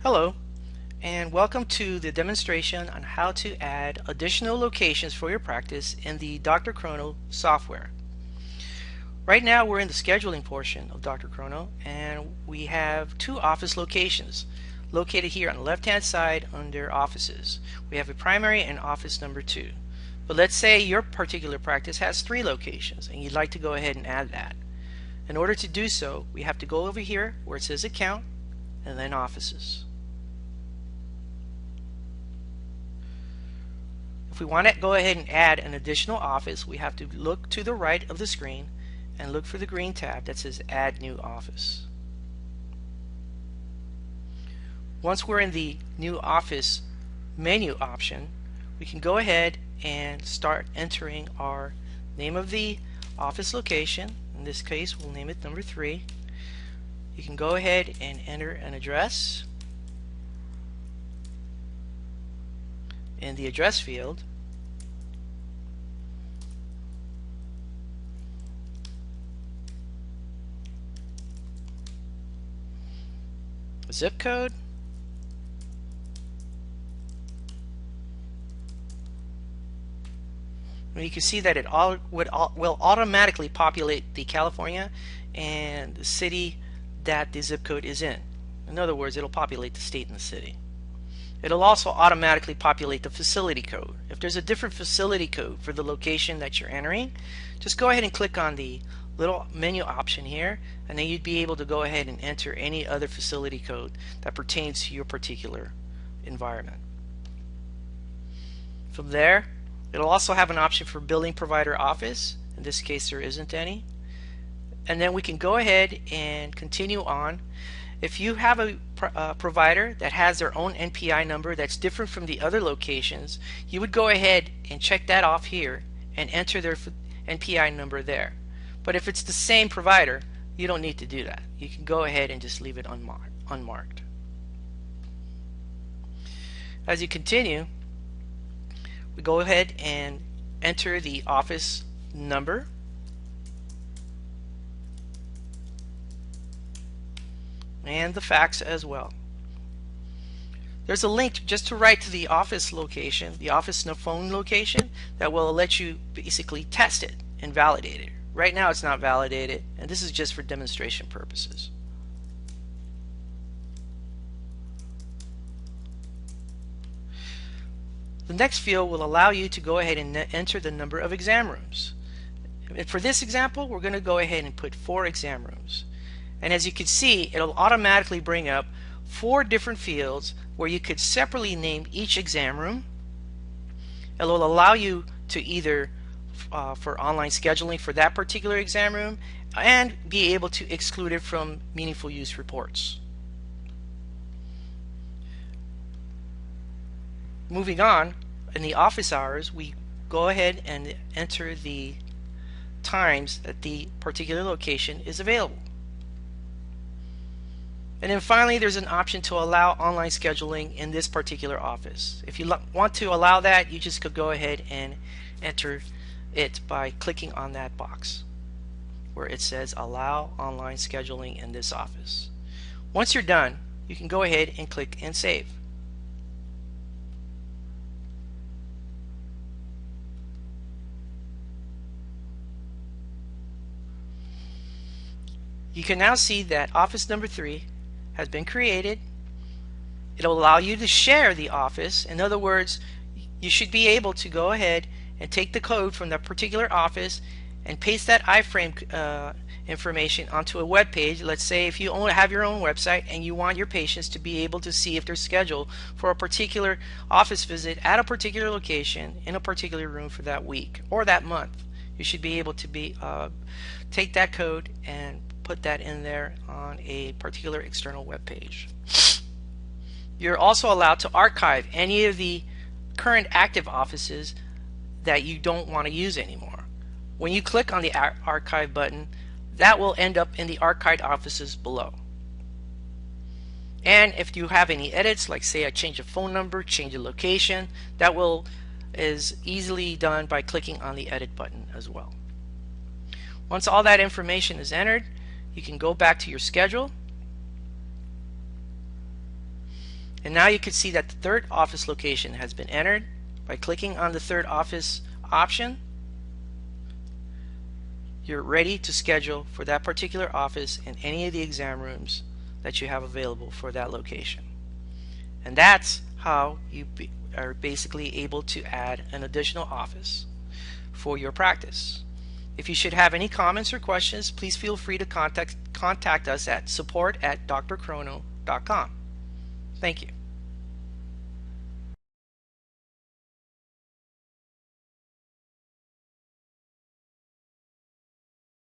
Hello, and welcome to the demonstration on how to add additional locations for your practice in the Dr. Chrono software. Right now we're in the scheduling portion of Dr. Chrono, and we have two office locations located here on the left hand side under offices. We have a primary and office number 2. But let's say your particular practice has 3 locations and you'd like to go ahead and add that. In order to do so, we have to go over here where it says account and then offices. If we want to go ahead and add an additional office, we have to look to the right of the screen and look for the green tab that says Add New Office. Once we're in the New Office menu option, we can go ahead and start entering our name of the office location. In this case, we'll name it number 3. You can go ahead and enter an address in the address field. Zip code, and you can see that it will automatically populate the California and the city that the zip code is in. In other words, it'll populate the state and the city. It'll also automatically populate the facility code. If there's a different facility code for the location that you're entering, just go ahead and click on the little menu option here, and then you'd be able to go ahead and enter any other facility code that pertains to your particular environment. From there, it'll also have an option for billing provider office. In this case, there isn't any. And then we can go ahead and continue on. If you have a provider that has their own NPI number that's different from the other locations, you would go ahead and check that off here and enter their NPI number there. But if it's the same provider, you don't need to do that. You can go ahead and just leave it unmarked. As you continue, we go ahead and enter the office number. And the fax as well. There's a link just to right to the office location, the office phone location, that will let you basically test it and validate it. Right now it's not validated, and this is just for demonstration purposes. The next field will allow you to go ahead and enter the number of exam rooms. And for this example, we're going to go ahead and put 4 exam rooms. And as you can see, it'll automatically bring up 4 different fields where you could separately name each exam room. It will allow you to either for online scheduling for that particular exam room and be able to exclude it from meaningful use reports. Moving on, in the office hours, we go ahead and enter the times that the particular location is available. And then finally, there's an option to allow online scheduling in this particular office. If you want to allow that, you just could go ahead and enter it by clicking on that box where it says allow online scheduling in this office. Once you're done, you can go ahead and click and save. You can now see that office number 3 has been created. It'll allow you to share the office. In other words, you should be able to go ahead and take the code from that particular office and paste that iframe information onto a web page. Let's say if you have your own website and you want your patients to be able to see if they're scheduled for a particular office visit at a particular location in a particular room for that week or that month, you should be able to take that code and put that in there on a particular external web page. You're also allowed to archive any of the current active offices that you don't want to use anymore. When you click on the archive button, that will end up in the archived offices below. And if you have any edits, like say I change a phone number, change a location, that is easily done by clicking on the edit button as well. Once all that information is entered, you can go back to your schedule And now you can see that the third office location has been entered. By clicking on the third office option, you're ready to schedule for that particular office in any of the exam rooms that you have available for that location. And that's how you are basically able to add an additional office for your practice. If you should have any comments or questions, please feel free to contact us at support@drchrono.com. Thank you.